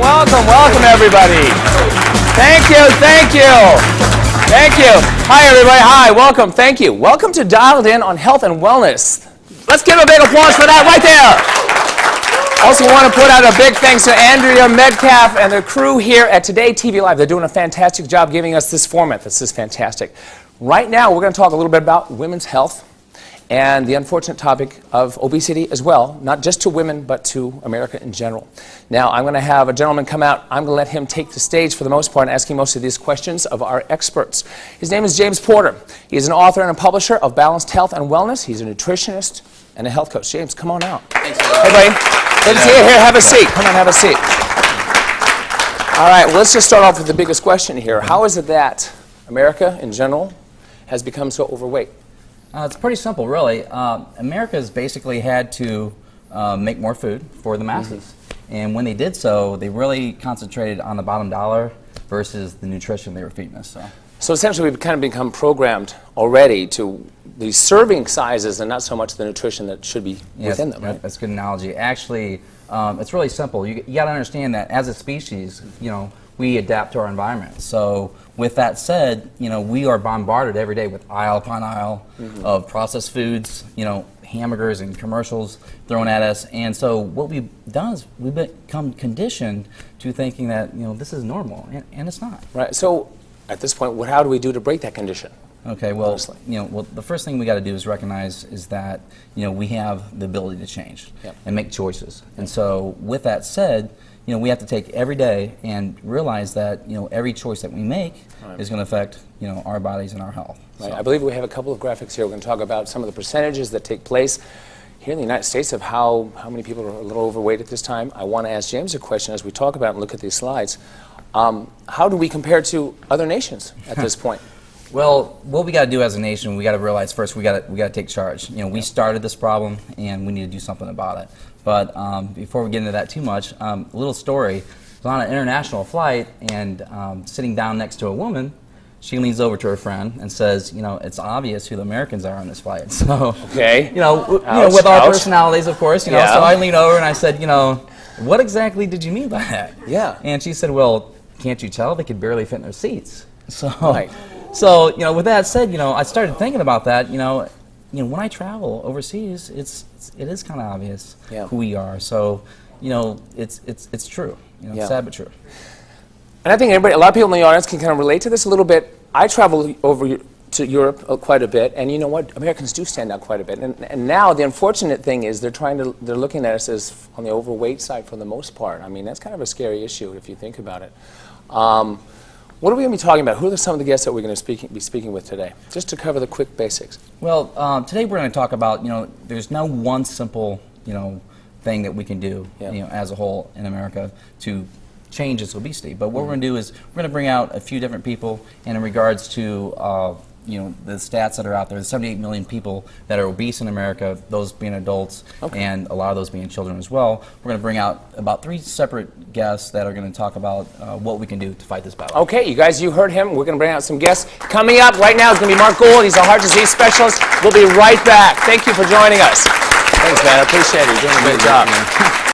welcome everybody. Thank you. Hi everybody, hi, welcome, thank you. Welcome to Dialed In on Health and Wellness. Let's give a big applause for that right there. Also want to put out a big thanks to Andrea, Metcalf, and the crew here at Today TV Live. They're doing a fantastic job giving us this format. This is fantastic. Right now, we're going to talk a little bit about women's health and the unfortunate topic of obesity as well, not just to women, but to America in general. Now, I'm going to have a gentleman come out. I'm going to let him take the stage for the most part, asking most of these questions of our experts. His name is James Porter. He is an author and a publisher of Balanced Health and Wellness. He's a nutritionist and a health coach. James, come on out. Thanks, hey, buddy. Good to see you. Here, have a seat. Come on, have a seat. All right, well, let's just start off with the biggest question here. How is it that America in general has become so overweight? It's pretty simple, really. America has basically had to make more food for the masses. And when they did so, they really concentrated on the bottom dollar versus the nutrition they were feeding us. So essentially, we've kind of become programmed already to the serving sizes and not so much the nutrition that should be within them, right? That's a good analogy. Actually, it's really simple. You got to understand that as a species, we adapt to our environment. So with that said, we are bombarded every day with aisle upon aisle of processed foods, hamburgers and commercials thrown at us. And so what we've done is we've become conditioned to thinking that, this is normal, and it's not. Right. So at this point, how do we do to break that condition? Okay, well, the first thing we got to do is recognize is that, we have the ability to change and make choices. And so with that said, we have to take every day and realize that, every choice that we make is going to affect, our bodies and our health. Right. So. I believe we have a couple of graphics here. We're going to talk about some of the percentages that take place here in the United States of how many people are a little overweight at this time. I want to ask James a question as we talk about and look at these slides. How do we compare to other nations at this point? Well, what we got to do as a nation, we got to realize first we got to take charge. We started this problem, and we need to do something about it. But before we get into that too much, a little story. I was on an international flight, and sitting down next to a woman, she leans over to her friend and says, it's obvious who the Americans are on this flight. So, okay. With our personalities, of course, so I lean over and I said, what exactly did you mean by that? Yeah. And she said, well, can't you tell they could barely fit in their seats? So. Right. So, with that said, I started thinking about that, when I travel overseas, it is kind of obvious who we are. So, it's true. Sad but true. And I think a lot of people in the audience can kind of relate to this a little bit. I travel over to Europe quite a bit, and you know what? Americans do stand out quite a bit. And now the unfortunate thing is they're looking at us as on the overweight side for the most part. I mean, that's kind of a scary issue if you think about it. What are we going to be talking about? Who are some of the guests that we're going to be speaking with today? Just to cover the quick basics. Well, today we're going to talk about, there's no one simple, thing that we can do, as a whole in America to change this obesity. But what we're going to do is we're going to bring out a few different people, and in regards to, the stats that are out there, there's 78 million people that are obese in America, those being adults, and a lot of those being children as well. We're going to bring out about 3 separate guests that are going to talk about what we can do to fight this battle. Okay, you guys, you heard him. We're going to bring out some guests. Coming up right now is going to be Mark Gould. He's a heart disease specialist. We'll be right back. Thank you for joining us. Thanks, man. I appreciate it. You're doing a great job.